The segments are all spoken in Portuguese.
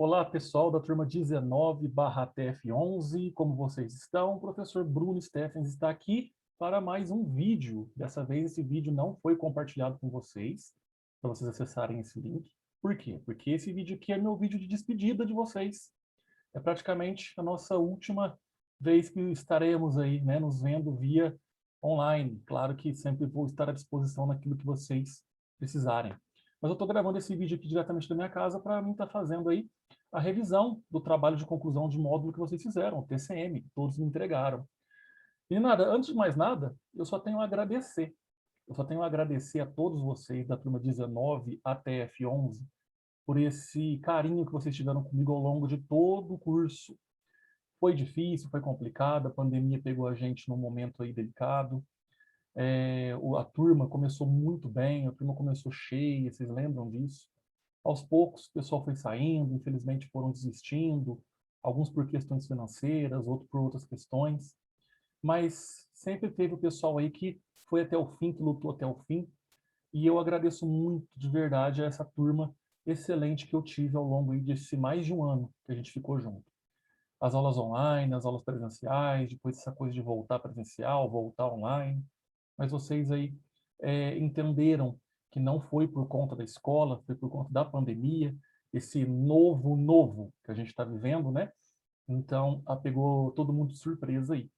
Olá, pessoal da turma 19/TF11, como vocês estão? O professor Bruno Steffens está aqui para mais um vídeo. Dessa vez, esse vídeo não foi compartilhado com vocês, para vocês acessarem esse link. Por quê? Porque esse vídeo aqui é meu vídeo de despedida de vocês. É praticamente a nossa última vez que estaremos aí, né, nos vendo via online. Claro que sempre vou estar à disposição naquilo que vocês precisarem. Mas eu estou gravando esse vídeo aqui diretamente da minha casa para mim estar fazendo aí a revisão do trabalho de conclusão de módulo que vocês fizeram, o TCM, que todos me entregaram. E nada, antes de mais nada, eu só tenho a agradecer. Eu só tenho a agradecer a todos vocês da turma 19 até F11 por esse carinho que vocês tiveram comigo ao longo de todo o curso. Foi difícil, foi complicado, a pandemia pegou a gente num momento aí delicado. A turma começou muito bem, a turma começou cheia, vocês lembram disso? Aos poucos, o pessoal foi saindo, infelizmente foram desistindo, alguns por questões financeiras, outros por outras questões, mas sempre teve o pessoal aí que foi até o fim, que lutou até o fim, e eu agradeço muito, de verdade, a essa turma excelente que eu tive ao longo aí desse mais de um ano que a gente ficou junto. As aulas online, as aulas presenciais, depois essa coisa de voltar presencial, voltar online, mas vocês aí entenderam que não foi por conta da escola, foi por conta da pandemia, esse novo que a gente está vivendo, né? Então, pegou todo mundo de surpresa aí.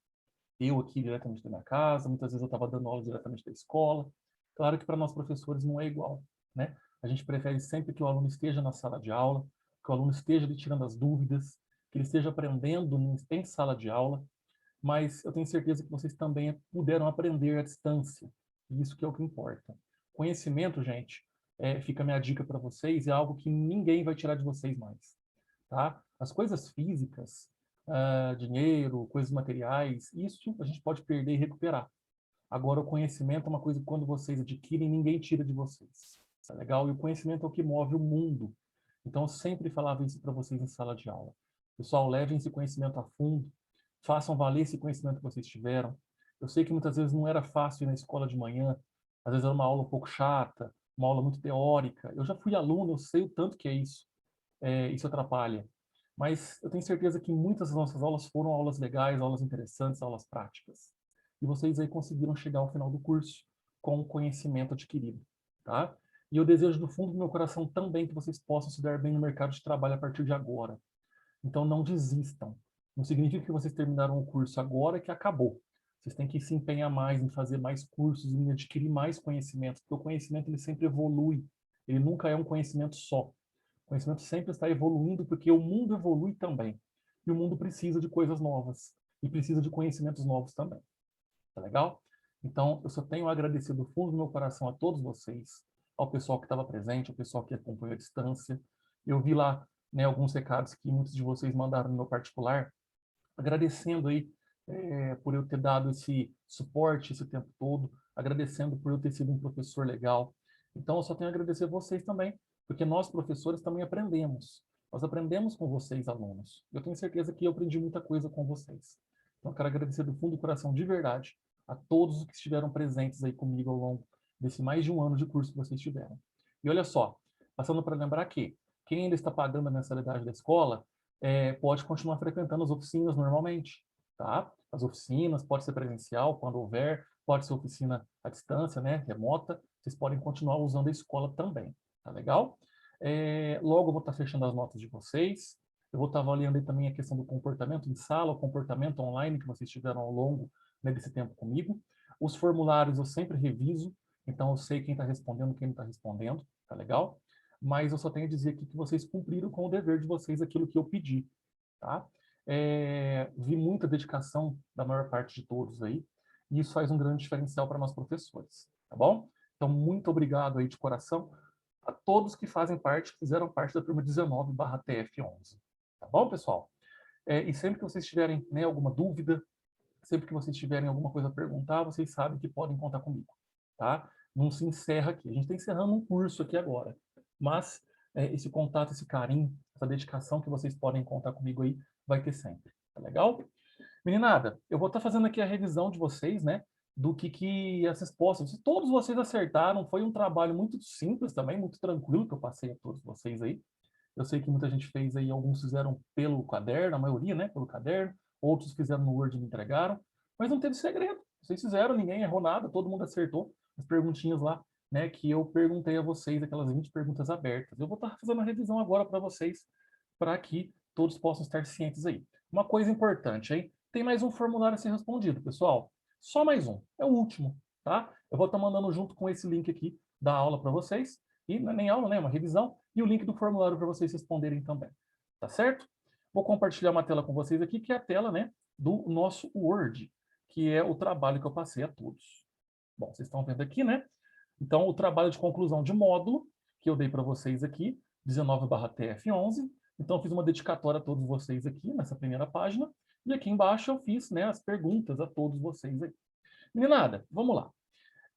Eu aqui diretamente da minha casa, muitas vezes eu estava dando aula diretamente da escola. Claro que para nós professores não é igual, né? A gente prefere sempre que o aluno esteja na sala de aula, que o aluno esteja ali tirando as dúvidas, que ele esteja aprendendo em sala de aula, mas eu tenho certeza que vocês também puderam aprender à distância. E isso que é o que importa. Conhecimento, gente, fica a minha dica para vocês, é algo que ninguém vai tirar de vocês mais. Tá? As coisas físicas, dinheiro, coisas materiais, isso a gente pode perder e recuperar. Agora, o conhecimento é uma coisa que quando vocês adquirem, ninguém tira de vocês. Tá legal? E o conhecimento é o que move o mundo. Então, eu sempre falava isso para vocês em sala de aula. Pessoal, levem esse conhecimento a fundo, façam valer esse conhecimento que vocês tiveram. Eu sei que muitas vezes não era fácil ir na escola de manhã, às vezes era uma aula um pouco chata, uma aula muito teórica. Eu já fui aluno, eu sei o tanto que é isso. Isso atrapalha. Mas eu tenho certeza que muitas das nossas aulas foram aulas legais, aulas interessantes, aulas práticas. E vocês aí conseguiram chegar ao final do curso com o conhecimento adquirido, tá? E eu desejo do fundo do meu coração também que vocês possam se dar bem no mercado de trabalho a partir de agora. Então não desistam. Não significa que vocês terminaram o curso agora que acabou. Vocês têm que se empenhar mais em fazer mais cursos, em adquirir mais conhecimento, porque o conhecimento ele sempre evolui. Ele nunca é um conhecimento só. O conhecimento sempre está evoluindo porque o mundo evolui também. E o mundo precisa de coisas novas e precisa de conhecimentos novos também. Tá legal? Então, eu só tenho a agradecer do fundo do meu coração a todos vocês, ao pessoal que estava presente, ao pessoal que acompanhou à distância. Eu vi lá, né, alguns recados que muitos de vocês mandaram no meu particular, agradecendo aí por eu ter dado esse suporte esse tempo todo, agradecendo por eu ter sido um professor legal. Então, eu só tenho a agradecer a vocês também, porque nós, professores, também aprendemos. Nós aprendemos com vocês, alunos. Eu tenho certeza que eu aprendi muita coisa com vocês. Então, eu quero agradecer do fundo do coração, de verdade, a todos os que estiveram presentes aí comigo ao longo desse mais de um ano de curso que vocês tiveram. E olha só, passando para lembrar que quem ainda está pagando a mensalidade da escola, pode continuar frequentando as oficinas normalmente, tá? As oficinas, pode ser presencial, quando houver, pode ser oficina à distância, né, remota, vocês podem continuar usando a escola também, tá legal? Logo eu vou estar fechando as notas de vocês, eu vou estar avaliando aí também a questão do comportamento em sala, o comportamento online que vocês tiveram ao longo, né, desse tempo comigo. Os formulários eu sempre reviso, então eu sei quem está respondendo, quem não está respondendo, tá legal? Mas eu só tenho a dizer aqui que vocês cumpriram com o dever de vocês aquilo que eu pedi, tá? Vi muita dedicação da maior parte de todos aí, e isso faz um grande diferencial para nós professores, tá bom? Então, muito obrigado aí de coração a todos que fazem parte, que fizeram parte da turma 19/TF11. Tá bom, pessoal? E sempre que vocês tiverem, né, alguma dúvida, sempre que vocês tiverem alguma coisa a perguntar, vocês sabem que podem contar comigo, tá? Não se encerra aqui. A gente está encerrando um curso aqui agora, mas esse contato, esse carinho, essa dedicação que vocês podem contar comigo aí, vai ter sempre. Tá legal? Meninada, eu vou estar fazendo aqui a revisão de vocês, né? Do que as respostas. Se todos vocês acertaram, foi um trabalho muito simples também, muito tranquilo que eu passei a todos vocês aí. Eu sei que muita gente fez aí, alguns fizeram pelo caderno, a maioria, né, pelo caderno, outros fizeram no Word e me entregaram, mas não teve segredo. Vocês fizeram, ninguém errou nada, todo mundo acertou as perguntinhas lá, né, que eu perguntei a vocês, aquelas 20 perguntas abertas. Eu vou estar fazendo a revisão agora para vocês, para que todos possam estar cientes aí. Uma coisa importante, hein? Tem mais um formulário a ser respondido, pessoal. Só mais um, é o último, tá? Eu vou estar mandando junto com esse link aqui da aula para vocês, e não é nem aula, né? É uma revisão, e o link do formulário para vocês responderem também, tá certo? Vou compartilhar uma tela com vocês aqui, que é a tela, né, do nosso Word, que é o trabalho que eu passei a todos. Bom, vocês estão vendo aqui, né? Então, o trabalho de conclusão de módulo, que eu dei para vocês aqui, 19/TF11. Então, eu fiz uma dedicatória a todos vocês aqui, nessa primeira página. E aqui embaixo eu fiz, né, as perguntas a todos vocês aí. Meninada, vamos lá.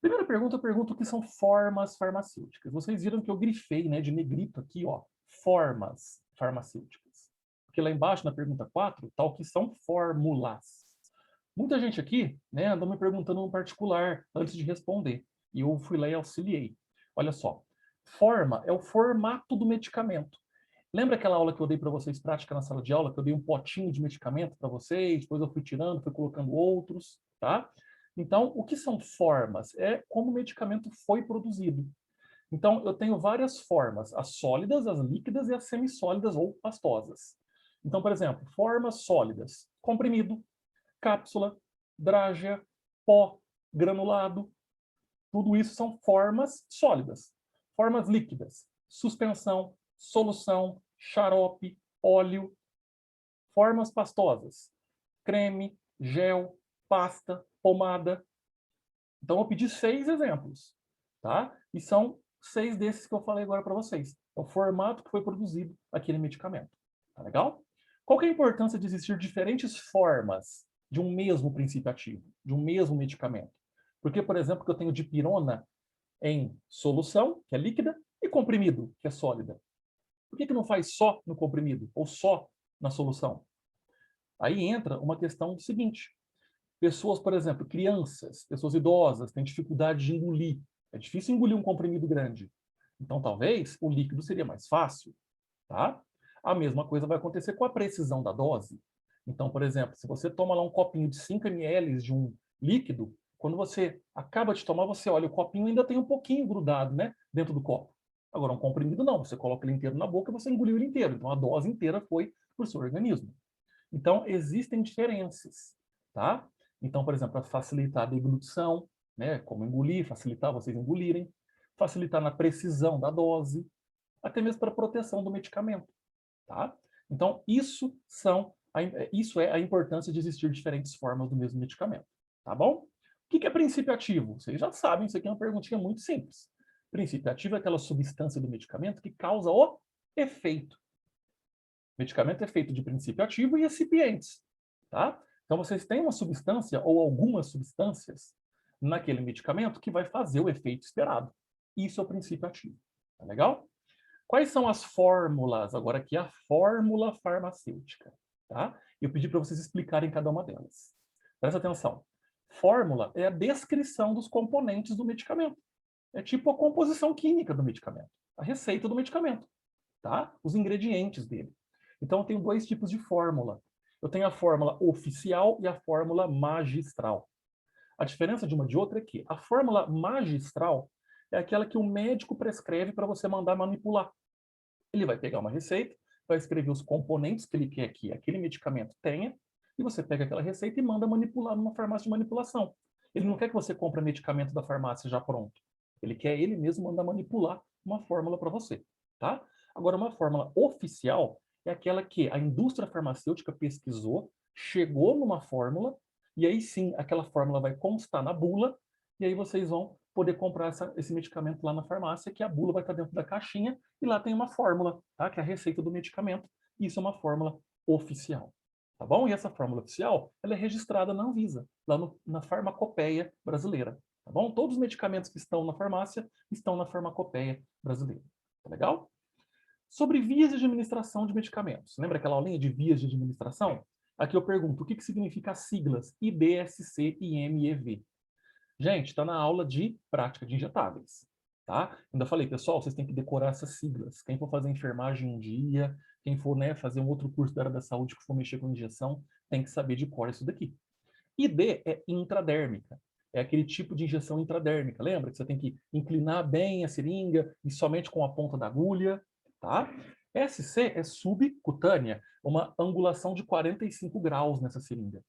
Primeira pergunta, eu pergunto o que são formas farmacêuticas. Vocês viram que eu grifei, né, de negrito aqui, ó, formas farmacêuticas. Porque lá embaixo, na pergunta 4, está o que são fórmulas. Muita gente aqui, né, andou me perguntando no particular antes de responder. E eu fui lá e auxiliei. Olha só, forma é o formato do medicamento. Lembra aquela aula que eu dei para vocês, prática na sala de aula, que eu dei um potinho de medicamento para vocês, depois eu fui tirando, fui colocando outros, tá? Então, o que são formas? É como o medicamento foi produzido. Então, eu tenho várias formas, as sólidas, as líquidas e as semissólidas ou pastosas. Então, por exemplo, formas sólidas, comprimido, cápsula, drágea, pó, granulado, tudo isso são formas sólidas. Formas líquidas, suspensão, solução, xarope, óleo. Formas pastosas, creme, gel, pasta, pomada. Então, eu pedi 6 exemplos, tá? E são 6 desses que eu falei agora para vocês. É o formato que foi produzido aquele medicamento. Tá legal? Qual que é a importância de existir diferentes formas de um mesmo princípio ativo, de um mesmo medicamento? Porque, por exemplo, que eu tenho dipirona em solução, que é líquida, e comprimido, que é sólida. Por que não faz só no comprimido ou só na solução? Aí entra uma questão seguinte. Pessoas, por exemplo, crianças, pessoas idosas, têm dificuldade de engolir. É difícil engolir um comprimido grande. Então, talvez, o líquido seria mais fácil, tá? A mesma coisa vai acontecer com a precisão da dose. Então, por exemplo, se você toma lá um copinho de 5 ml de um líquido, quando você acaba de tomar, você olha, o copinho ainda tem um pouquinho grudado, né, dentro do copo. Agora, um comprimido não, você coloca ele inteiro na boca e você engoliu ele inteiro. Então, a dose inteira foi para o seu organismo. Então, existem diferenças, tá? Então, por exemplo, para facilitar a deglutição, né, como engolir, facilitar vocês engolirem, facilitar na precisão da dose, até mesmo para a proteção do medicamento, tá? Então, isso é a importância de existir diferentes formas do mesmo medicamento, tá bom? O que é princípio ativo? Vocês já sabem, isso aqui é uma perguntinha muito simples. Princípio ativo é aquela substância do medicamento que causa o efeito. O medicamento é feito de princípio ativo e recipientes, tá? Então, vocês têm uma substância ou algumas substâncias naquele medicamento que vai fazer o efeito esperado. Isso é o princípio ativo, tá legal? Quais são as fórmulas? Agora aqui a fórmula farmacêutica, tá? Eu pedi para vocês explicarem cada uma delas. Presta atenção. Fórmula é a descrição dos componentes do medicamento. É tipo a composição química do medicamento, a receita do medicamento, tá? Os ingredientes dele. Então, eu tenho 2 tipos de fórmula. Eu tenho a fórmula oficial e a fórmula magistral. A diferença de uma de outra é que a fórmula magistral é aquela que o médico prescreve para você mandar manipular. Ele vai pegar uma receita, vai escrever os componentes que ele quer que aquele medicamento tenha, e você pega aquela receita e manda manipular numa farmácia de manipulação. Ele não quer que você compre medicamento da farmácia já pronto. Ele quer ele mesmo mandar manipular uma fórmula para você, tá? Agora, uma fórmula oficial é aquela que a indústria farmacêutica pesquisou, chegou numa fórmula, e aí sim, aquela fórmula vai constar na bula, e aí vocês vão poder comprar esse medicamento lá na farmácia, que a bula vai estar dentro da caixinha, e lá tem uma fórmula, tá? Que é a receita do medicamento. Isso é uma fórmula oficial, tá bom? E essa fórmula oficial, ela é registrada na Anvisa, lá na farmacopeia brasileira, tá bom? Todos os medicamentos que estão na farmácia estão na farmacopeia brasileira, tá legal? Sobre vias de administração de medicamentos. Lembra aquela aulinha de vias de administração? Aqui eu pergunto, o que significa as siglas IBSC, IM e EV? Gente, está na aula de prática de injetáveis, tá? Ainda falei, pessoal, vocês têm que decorar essas siglas. Quem for fazer enfermagem um dia, quem for, né, fazer um outro curso da área da saúde que for mexer com injeção, tem que saber de cor isso daqui. ID é intradérmica. É aquele tipo de injeção intradérmica. Lembra que você tem que inclinar bem a seringa e somente com a ponta da agulha, tá? SC é subcutânea, uma angulação de 45 graus nessa seringa.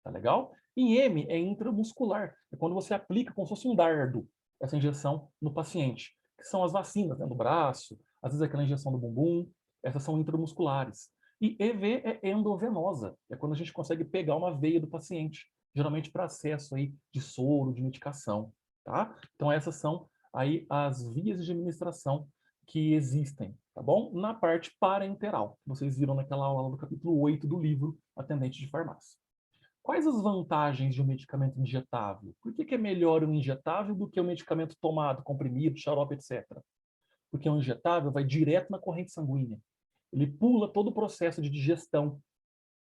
Tá legal? E M é intramuscular. É quando você aplica como se fosse um dardo essa injeção no paciente, que são as vacinas, né, no braço, às vezes aquela injeção no bumbum, essas são intramusculares. E EV é endovenosa, é quando a gente consegue pegar uma veia do paciente, geralmente para acesso aí de soro, de medicação, tá? Então essas são aí as vias de administração que existem, tá bom? Na parte parenteral, vocês viram naquela aula do capítulo 8 do livro Atendente de Farmácia. Quais as vantagens de um medicamento injetável? Por que é melhor um injetável do que um medicamento tomado, comprimido, xarope, etc.? Porque um injetável vai direto na corrente sanguínea. Ele pula todo o processo de digestão,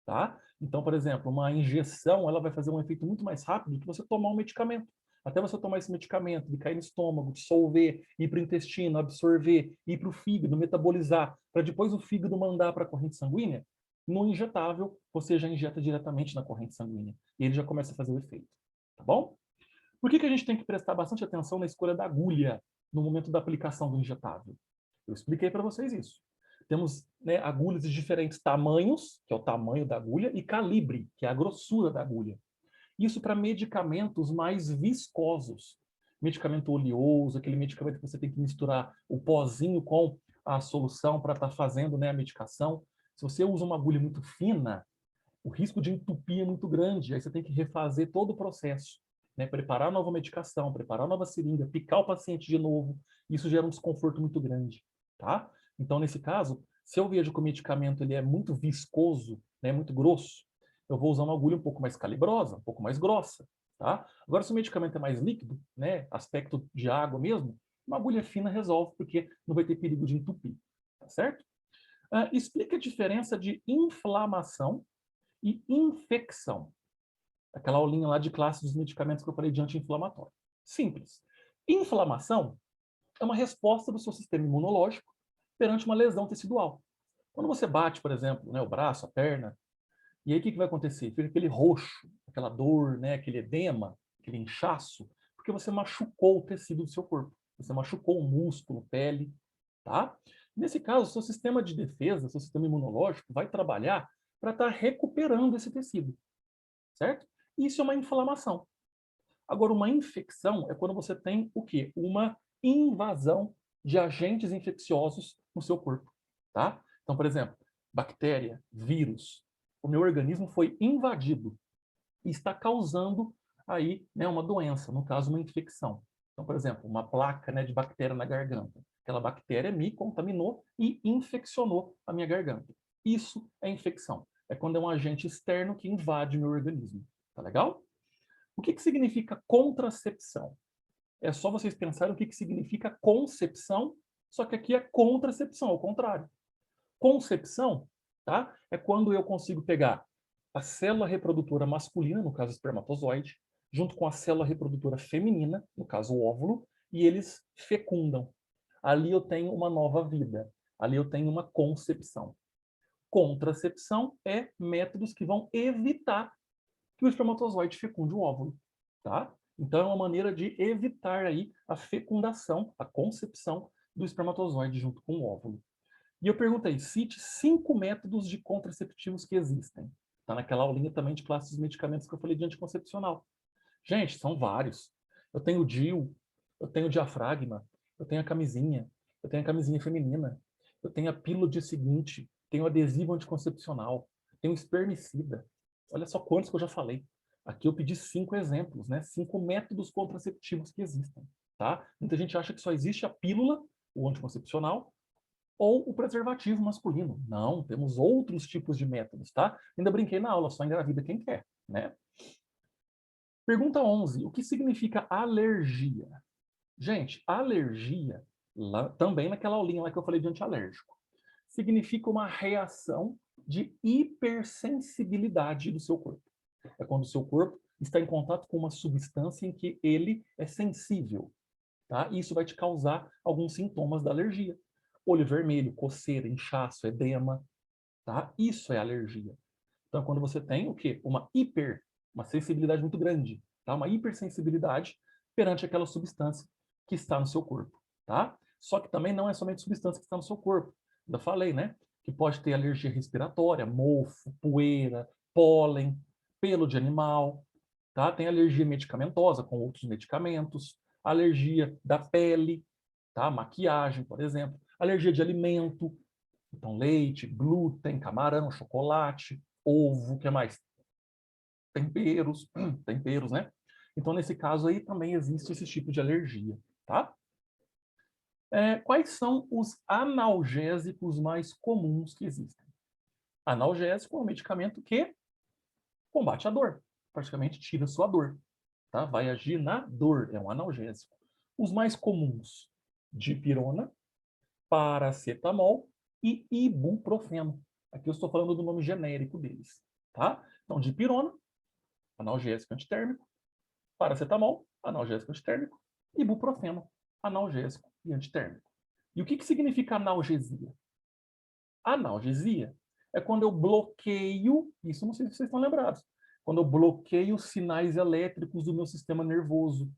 tá? Então, por exemplo, uma injeção, ela vai fazer um efeito muito mais rápido do que você tomar um medicamento. Até você tomar esse medicamento, ele cair no estômago, dissolver, ir para o intestino, absorver, ir para o fígado, metabolizar, para depois o fígado mandar para a corrente sanguínea, no injetável, você já injeta diretamente na corrente sanguínea. E ele já começa a fazer o efeito. Tá bom? Por que a gente tem que prestar bastante atenção na escolha da agulha no momento da aplicação do injetável? Eu expliquei para vocês isso. Temos, né, agulhas de diferentes tamanhos, que é o tamanho da agulha, e calibre, que é a grossura da agulha. Isso para medicamentos mais viscosos. Medicamento oleoso, aquele medicamento que você tem que misturar o pozinho com a solução para estar fazendo, né, a medicação. Se você usa uma agulha muito fina, o risco de entupir é muito grande. Aí você tem que refazer todo o processo, né? Preparar a nova medicação, preparar a nova seringa, picar o paciente de novo. Isso gera um desconforto muito grande, tá? Então, nesse caso, se eu vejo que o medicamento ele é muito viscoso, né, muito grosso, eu vou usar uma agulha um pouco mais calibrosa, um pouco mais grossa, tá? Agora, se o medicamento é mais líquido, né, aspecto de água mesmo, uma agulha fina resolve, porque não vai ter perigo de entupir, tá certo? Explica a diferença de inflamação e infecção. Aquela aulinha lá de classe dos medicamentos que eu falei de anti-inflamatório. Simples. Inflamação é uma resposta do seu sistema imunológico perante uma lesão tecidual. Quando você bate, por exemplo, né, o braço, a perna, e aí o que vai acontecer? Fica aquele roxo, aquela dor, né, aquele edema, aquele inchaço, porque você machucou o tecido do seu corpo. Você machucou o músculo, pele, tá? Nesse caso, seu sistema de defesa, seu sistema imunológico vai trabalhar para estar recuperando esse tecido, certo? Isso é uma inflamação. Agora, uma infecção é quando você tem o quê? Uma invasão de agentes infecciosos no seu corpo, tá? Então, por exemplo, bactéria, vírus, o meu organismo foi invadido e está causando aí, né, uma doença, no caso, uma infecção. Então, por exemplo, uma placa, né, de bactéria na garganta. Aquela bactéria me contaminou e infeccionou a minha garganta. Isso é infecção. É quando é um agente externo que invade o meu organismo. Tá legal? O que significa contracepção? É só vocês pensarem o que significa concepção, só que aqui é contracepção, ao contrário. Concepção, tá? É quando eu consigo pegar a célula reprodutora masculina, no caso o espermatozoide, junto com a célula reprodutora feminina, no caso o óvulo, e eles fecundam. Ali eu tenho uma nova vida. Ali eu tenho uma concepção. Contracepção é métodos que vão evitar que o espermatozoide fecunde o óvulo, tá? Então é uma maneira de evitar aí a fecundação, a concepção do espermatozoide junto com o óvulo. E eu perguntei, cite 5 métodos de contraceptivos que existem. Está naquela aulinha também de classes dos medicamentos que eu falei de anticoncepcional. Gente, são vários. Eu tenho o DIU, eu tenho o diafragma, eu tenho a camisinha, eu tenho a camisinha feminina, eu tenho a pílula do dia seguinte, tenho o adesivo anticoncepcional, tenho o espermicida. Olha só quantos que eu já falei. Aqui eu pedi 5 exemplos, né? 5 métodos contraceptivos que existem, tá? Muita gente acha que só existe a pílula, o anticoncepcional, ou o preservativo masculino. Não, temos outros tipos de métodos, tá? Ainda brinquei na aula, só engravida quem quer, né? Pergunta 11. O que significa alergia? Gente, alergia, lá, também naquela aulinha lá que eu falei de antialérgico, significa uma reação de hipersensibilidade do seu corpo. É quando o seu corpo está em contato com uma substância em que ele é sensível. tá? Isso vai te causar alguns sintomas da alergia. Olho vermelho, coceira, inchaço, edema, tá? Isso é alergia. Então, quando você tem o quê? Uma sensibilidade muito grande, tá? Uma hipersensibilidade perante aquela substância que está no seu corpo, tá? Só que também não é somente substância que está no seu corpo. Já falei, né? Que pode ter alergia respiratória, mofo, poeira, pólen, pelo de animal, tá? Tem alergia medicamentosa com outros medicamentos, alergia da pele, tá? Maquiagem, por exemplo, alergia de alimento, então leite, glúten, camarão, chocolate, ovo, o que mais? Temperos, temperos, né? Então, nesse caso aí, também existe esse tipo de alergia, tá? Quais são os analgésicos mais comuns que existem? Analgésico é um medicamento que combate a dor, praticamente tira a sua dor, tá? Vai agir na dor, é um analgésico. Os mais comuns, dipirona, paracetamol e ibuprofeno. Aqui eu estou falando do nome genérico deles, tá? Então, dipirona, analgésico antitérmico, paracetamol, analgésico antitérmico, ibuprofeno, analgésico e antitérmico. E o que significa analgesia? Analgesia é quando eu bloqueio, isso não sei se vocês estão lembrados, quando eu bloqueio os sinais elétricos do meu sistema nervoso.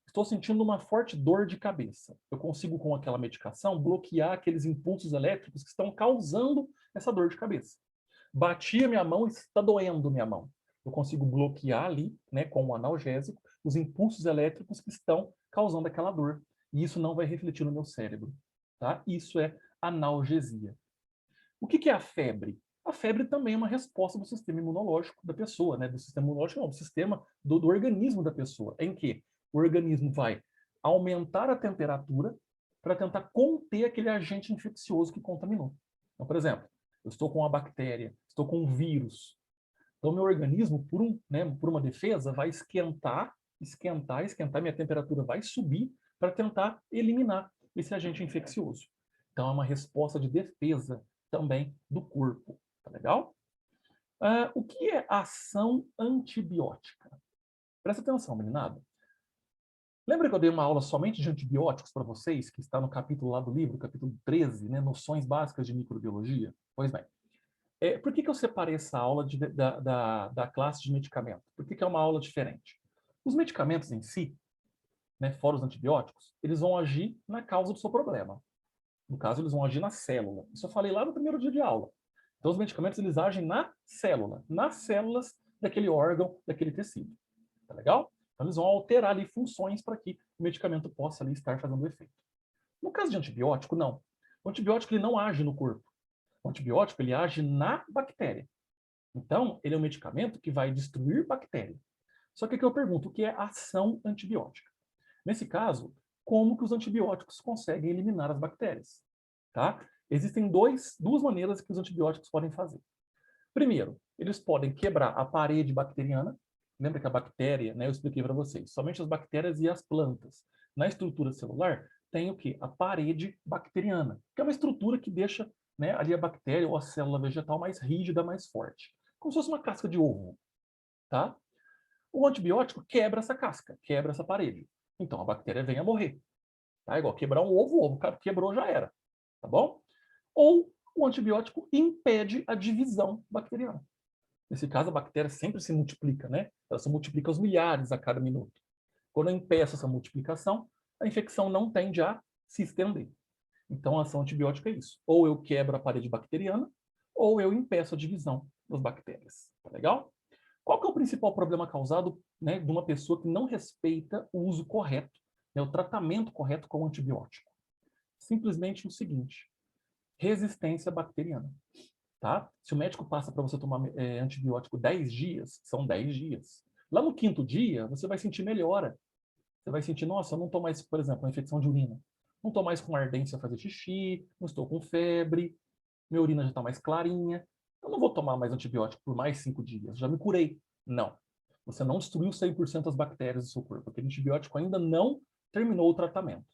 Estou sentindo uma forte dor de cabeça. Eu consigo, com aquela medicação, bloquear aqueles impulsos elétricos que estão causando essa dor de cabeça. Bati a minha mão e está doendo minha mão. Eu consigo bloquear ali, né, com o analgésico, os impulsos elétricos que estão causando aquela dor. E isso não vai refletir no meu cérebro. Tá? Isso é analgesia. O que é a febre? A febre também é uma resposta do sistema imunológico da pessoa, né? Do sistema imunológico, não, do sistema do organismo da pessoa, em que o organismo vai aumentar a temperatura para tentar conter aquele agente infeccioso que contaminou. Então, por exemplo, eu estou com uma bactéria, estou com um vírus. Então, meu organismo, por uma defesa, vai esquentar, minha temperatura vai subir para tentar eliminar esse agente infeccioso. Então, é uma resposta de defesa também do corpo. Tá legal? O que é ação antibiótica? Presta atenção, meninada. Lembra que eu dei uma aula somente de antibióticos para vocês, que está no capítulo lá do livro, capítulo 13, né, Noções Básicas de Microbiologia? Pois bem. Por que eu separei essa aula da classe de medicamento? Por que é uma aula diferente? Os medicamentos em si, né, fora os antibióticos, eles vão agir na causa do seu problema. No caso, eles vão agir na célula. Isso eu falei lá no primeiro dia de aula. Então, os medicamentos, eles agem na célula, nas células daquele órgão, daquele tecido. Tá legal? Então, eles vão alterar ali funções para que o medicamento possa ali estar fazendo efeito. No caso de antibiótico, não. O antibiótico, ele não age no corpo. O antibiótico, ele age na bactéria. Então, ele é um medicamento que vai destruir bactéria. Só que aqui eu pergunto, o que é ação antibiótica? Nesse caso, como que os antibióticos conseguem eliminar as bactérias? Tá? Existem duas maneiras que os antibióticos podem fazer. Primeiro, eles podem quebrar a parede bacteriana. Lembra que a bactéria, né, eu expliquei para vocês, somente as bactérias e as plantas. Na estrutura celular, tem o quê? A parede bacteriana, que é uma estrutura que deixa, né, ali a bactéria ou a célula vegetal mais rígida, mais forte. Como se fosse uma casca de ovo. Tá? O antibiótico quebra essa casca, quebra essa parede. Então a bactéria vem a morrer. Tá? Igual quebrar um ovo, o ovo quebrou, já era. Tá bom? Ou o antibiótico impede a divisão bacteriana. Nesse caso, a bactéria sempre se multiplica, né? Ela se multiplica aos milhares a cada minuto. Quando eu impeço essa multiplicação, a infecção não tende a se estender. Então, a ação antibiótica é isso. Ou eu quebro a parede bacteriana, ou eu impeço a divisão das bactérias. Tá legal? Qual que é o principal problema causado, né, de uma pessoa que não respeita o uso correto, né, o tratamento correto com o antibiótico? Simplesmente o seguinte: resistência bacteriana. Tá? Se o médico passa para você tomar antibiótico 10 dias, são 10 dias. Lá no quinto dia, você vai sentir melhora. Você vai sentir, nossa, eu não estou mais, por exemplo, uma infecção de urina. Não estou mais com ardência a fazer xixi, não estou com febre, minha urina já está mais clarinha. Eu não vou tomar mais antibiótico por mais 5 dias, já me curei. Não. Você não destruiu 100% das bactérias do seu corpo. Aquele antibiótico ainda não terminou o tratamento.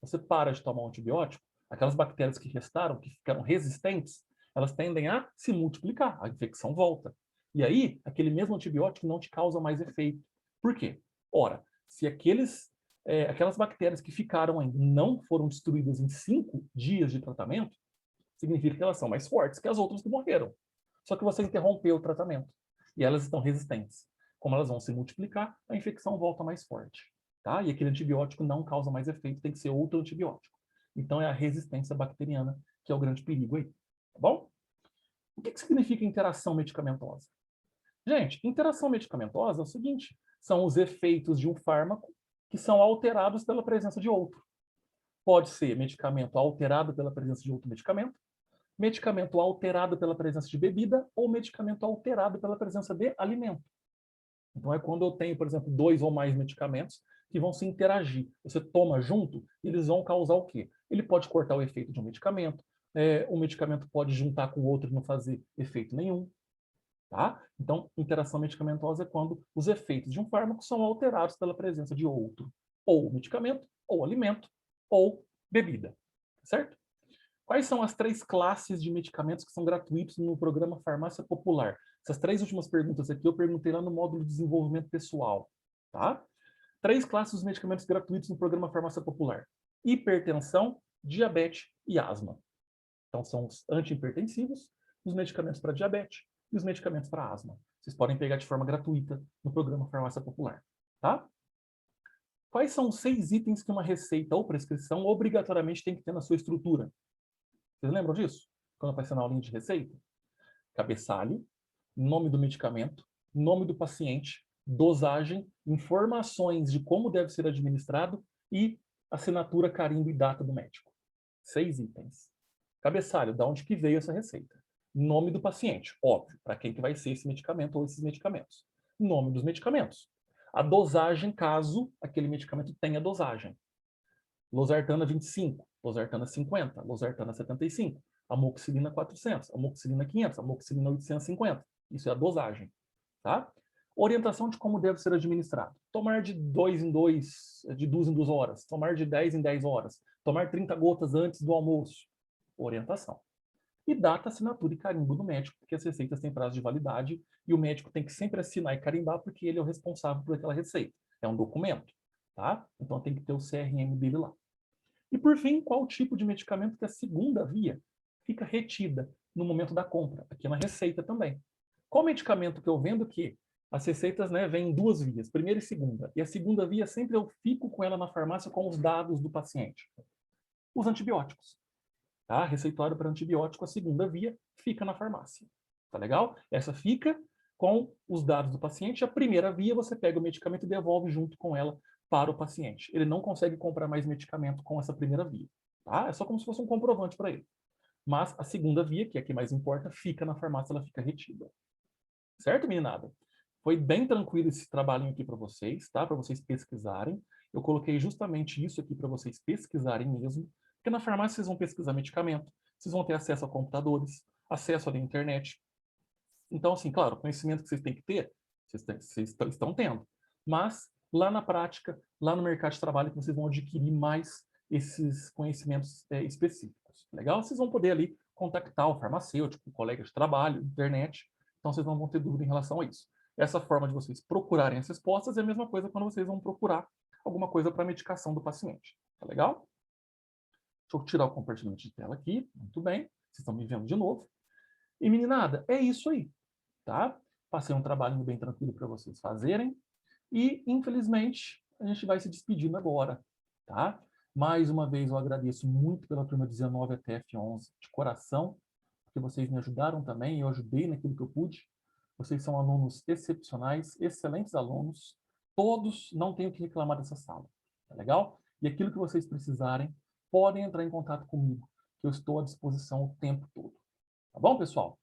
Você para de tomar um antibiótico, aquelas bactérias que restaram, que ficaram resistentes, elas tendem a se multiplicar, a infecção volta. E aí, aquele mesmo antibiótico não te causa mais efeito. Por quê? Ora, se aqueles aquelas bactérias que ficaram ainda, não foram destruídas em 5 dias de tratamento, significa que elas são mais fortes que as outras que morreram. Só que você interrompeu o tratamento e elas estão resistentes. Como elas vão se multiplicar, a infecção volta mais forte. Tá? E aquele antibiótico não causa mais efeito, tem que ser outro antibiótico. Então é a resistência bacteriana que é o grande perigo aí. Tá bom? O que significa interação medicamentosa? Gente, interação medicamentosa é o seguinte: são os efeitos de um fármaco que são alterados pela presença de outro. Pode ser medicamento alterado pela presença de outro medicamento alterado pela presença de bebida ou medicamento alterado pela presença de alimento. Então é quando eu tenho, por exemplo, 2 ou mais medicamentos que vão se interagir. Você toma junto, eles vão causar o quê? Ele pode cortar o efeito de um medicamento, o medicamento pode juntar com o outro e não fazer efeito nenhum. Tá? Então, interação medicamentosa é quando os efeitos de um fármaco são alterados pela presença de outro, ou medicamento, ou alimento, ou bebida, certo? Quais são as 3 classes de medicamentos que são gratuitos no programa Farmácia Popular? Essas 3 últimas perguntas aqui eu perguntei lá no módulo de desenvolvimento pessoal, tá? 3 classes de medicamentos gratuitos no programa Farmácia Popular: hipertensão, diabetes e asma. Então, são os antihipertensivos, os medicamentos para diabetes e os medicamentos para asma. Vocês podem pegar de forma gratuita no programa Farmácia Popular, tá? Quais são os 6 itens que uma receita ou prescrição obrigatoriamente tem que ter na sua estrutura? Vocês lembram disso? Quando apareceu na aulinha de receita? Cabeçalho, nome do medicamento, nome do paciente, dosagem, informações de como deve ser administrado e assinatura, carimbo e data do médico. 6 itens. Cabeçalho, de onde que veio essa receita? Nome do paciente, óbvio, para quem que vai ser esse medicamento ou esses medicamentos. Nome dos medicamentos. A dosagem, caso aquele medicamento tenha dosagem. Losartana 25, losartana 50, losartana 75, amoxicilina 400, amoxicilina 500, amoxicilina 850. Isso é a dosagem, tá? Orientação de como deve ser administrado. Tomar de 2 em 2, de 2 em 2 horas, tomar de 10 em 10 horas, tomar 30 gotas antes do almoço. Orientação. E data, assinatura e carimbo do médico, porque as receitas têm prazo de validade e o médico tem que sempre assinar e carimbar porque ele é o responsável por aquela receita. É um documento, tá? Então tem que ter o CRM dele lá. E por fim, qual tipo de medicamento que a segunda via fica retida no momento da compra? Aqui na receita também. Qual medicamento que eu vendo que as receitas, né, vêm em 2 vias, primeira e segunda. E a segunda via sempre eu fico com ela na farmácia com os dados do paciente. Os antibióticos. Tá? Receituário para antibiótico, a segunda via fica na farmácia. Tá legal? Essa fica com os dados do paciente. A primeira via você pega o medicamento e devolve junto com ela para o paciente. Ele não consegue comprar mais medicamento com essa primeira via. Tá? É só como se fosse um comprovante para ele. Mas a segunda via, que é a que mais importa, fica na farmácia, ela fica retida. Certo, meninada? Foi bem tranquilo esse trabalhinho aqui para vocês, tá? Para vocês pesquisarem. Eu coloquei justamente isso aqui para vocês pesquisarem mesmo, porque na farmácia vocês vão pesquisar medicamento, vocês vão ter acesso a computadores, acesso à internet. Então, assim, claro, o conhecimento que vocês têm que ter, vocês estão tendo. Mas lá na prática, lá no mercado de trabalho, que vocês vão adquirir mais esses conhecimentos específicos. Legal? Vocês vão poder ali contactar o farmacêutico, o colega de trabalho, internet. Então, vocês não vão ter dúvida em relação a isso. Essa forma de vocês procurarem as respostas é a mesma coisa quando vocês vão procurar alguma coisa para a medicação do paciente. Tá legal? Deixa eu tirar o compartilhamento de tela aqui. Muito bem. Vocês estão me vendo de novo. E, meninada, é isso aí. Tá? Passei um trabalhinho bem tranquilo para vocês fazerem. E, infelizmente, a gente vai se despedindo agora. Tá? Mais uma vez, eu agradeço muito pela turma 19 até F11, de coração, porque vocês me ajudaram também, eu ajudei naquilo que eu pude. Vocês são alunos excepcionais, excelentes alunos. Todos não têm o que reclamar dessa sala. Tá legal? E aquilo que vocês precisarem, podem entrar em contato comigo, que eu estou à disposição o tempo todo. Tá bom, pessoal?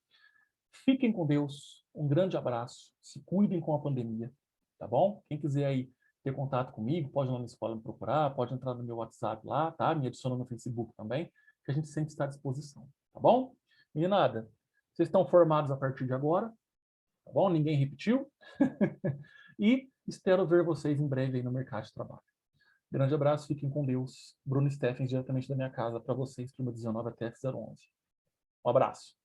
Fiquem com Deus. Um grande abraço. Se cuidem com a pandemia. Tá bom? Quem quiser aí ter contato comigo, pode ir lá na escola me procurar, pode entrar no meu WhatsApp lá, tá? Me adiciona no Facebook também, que a gente sempre está à disposição. Tá bom? Meninada, vocês estão formados a partir de agora. Tá bom? Ninguém repetiu. E espero ver vocês em breve aí no mercado de trabalho. Grande abraço, fiquem com Deus. Bruno Steffens, diretamente da minha casa, para vocês, turma 19 até F011. Um abraço.